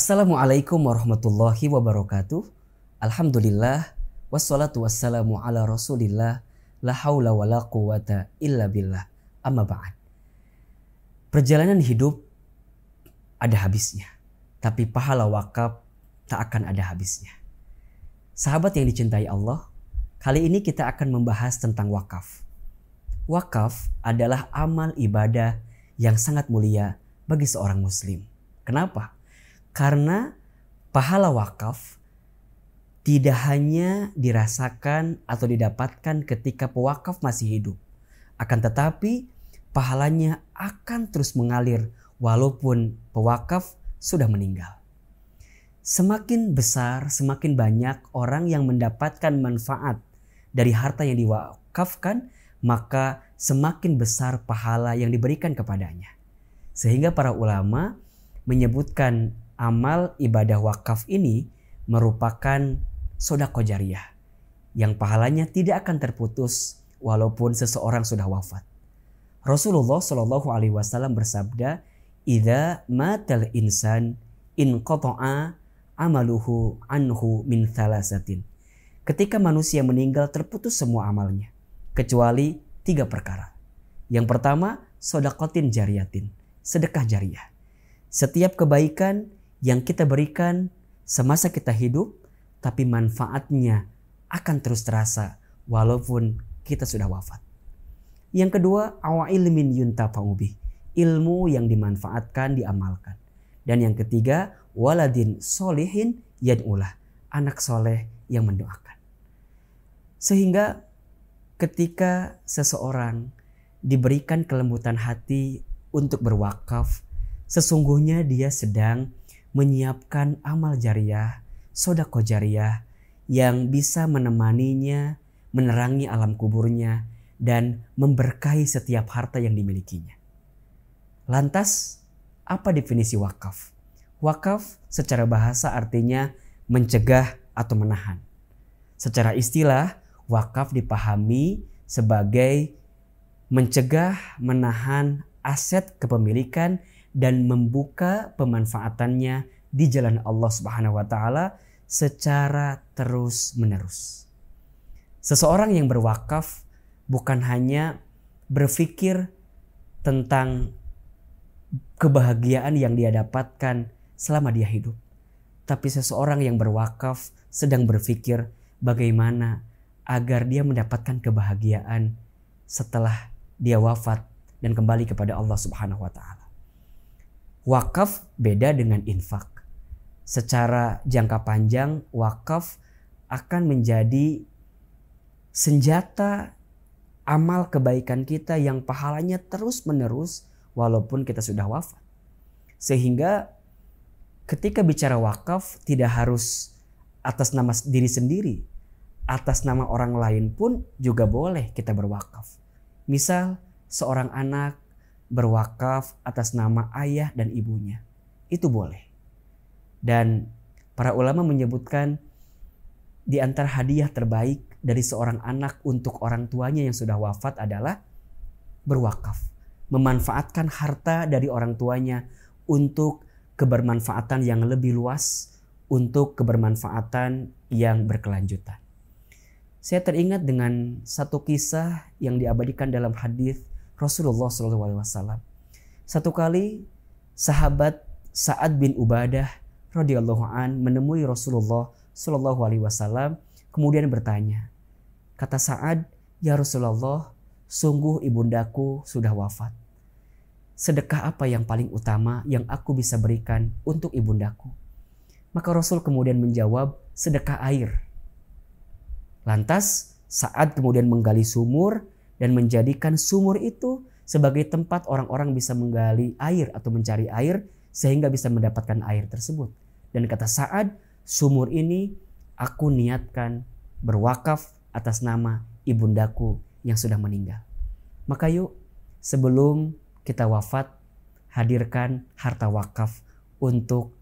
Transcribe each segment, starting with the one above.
Assalamualaikum warahmatullahi wabarakatuh. Alhamdulillah wassalatu wassalamu ala Rasulillah la haula wala quwata illa billah. Amma ba'd. Perjalanan hidup ada habisnya, tapi pahala wakaf tak akan ada habisnya. Sahabat yang dicintai Allah, kali ini kita akan membahas tentang wakaf. Wakaf adalah amal ibadah yang sangat mulia bagi seorang muslim. Kenapa? Karena pahala wakaf tidak hanya dirasakan atau didapatkan ketika pewakaf masih hidup. Akan tetapi pahalanya akan terus mengalir walaupun pewakaf sudah meninggal. Semakin besar, semakin banyak orang yang mendapatkan manfaat dari harta yang diwakafkan, maka semakin besar pahala yang diberikan kepadanya. Sehingga para ulama menyebutkan amal ibadah wakaf ini merupakan sedekah jariyah yang pahalanya tidak akan terputus walaupun seseorang sudah wafat. Rasulullah Shallallahu Alaihi Wasallam bersabda, "Idza matal insan inqata'a amaluhu anhu min thalathatin." Ketika manusia meninggal terputus semua amalnya kecuali 3 perkara. Yang pertama, sedekatin jariyatin, sedekah jariyah. Setiap kebaikan yang kita berikan semasa kita hidup, tapi manfaatnya akan terus terasa walaupun kita sudah wafat. Yang kedua, ilmin yuntafa'u bih, ilmu yang dimanfaatkan, diamalkan. Dan yang ketiga, waladin solihin yad'ulah, anak soleh yang mendoakan. Sehingga ketika seseorang diberikan kelembutan hati untuk berwakaf, sesungguhnya dia sedang menyiapkan amal jariyah, sedekah jariyah yang bisa menemaninya, menerangi alam kuburnya, dan memberkahi setiap harta yang dimilikinya. Lantas, apa definisi wakaf? Wakaf secara bahasa artinya mencegah atau menahan. Secara istilah, wakaf dipahami sebagai mencegah, menahan aset kepemilikan dan membuka pemanfaatannya di jalan Allah Subhanahu wa taala secara terus-menerus. Seseorang yang berwakaf bukan hanya berpikir tentang kebahagiaan yang dia dapatkan selama dia hidup, tapi seseorang yang berwakaf sedang berpikir bagaimana agar dia mendapatkan kebahagiaan setelah dia wafat dan kembali kepada Allah Subhanahu wa taala. Wakaf beda dengan infak. Secara jangka panjang, wakaf akan menjadi senjata amal kebaikan kita yang pahalanya terus menerus walaupun kita sudah wafat. Sehingga ketika bicara wakaf tidak harus atas nama diri sendiri. Atas nama orang lain pun juga boleh kita berwakaf. Misal seorang anak berwakaf atas nama ayah dan ibunya, itu boleh. Dan para ulama menyebutkan di antara hadiah terbaik dari seorang anak untuk orang tuanya yang sudah wafat adalah berwakaf, memanfaatkan harta dari orang tuanya untuk kebermanfaatan yang lebih luas, untuk kebermanfaatan yang berkelanjutan. Saya teringat dengan satu kisah yang diabadikan dalam hadis Rasulullah SAW. Satu kali sahabat Sa'ad bin Ubadah radhiyallahu an menemui Rasulullah SAW, kemudian bertanya. Kata Sa'ad, "Ya Rasulullah, sungguh ibundaku sudah wafat. Sedekah apa yang paling utama yang aku bisa berikan untuk ibundaku?" Maka Rasul kemudian menjawab, "Sedekah air." Lantas Sa'ad kemudian menggali sumur dan menjadikan sumur itu sebagai tempat orang-orang bisa menggali air atau mencari air sehingga bisa mendapatkan air tersebut. Dan kata Sa'ad, "Sumur ini aku niatkan berwakaf atas nama ibundaku yang sudah meninggal." Maka yuk, sebelum kita wafat, hadirkan harta wakaf untuk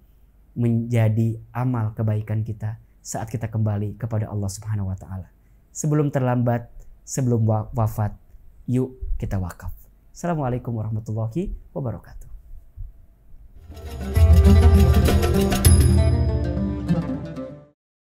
menjadi amal kebaikan kita saat kita kembali kepada Allah Subhanahu wa taala. Sebelum terlambat, sebelum wafat, yuk kita wakaf. Assalamualaikum warahmatullahi wabarakatuh.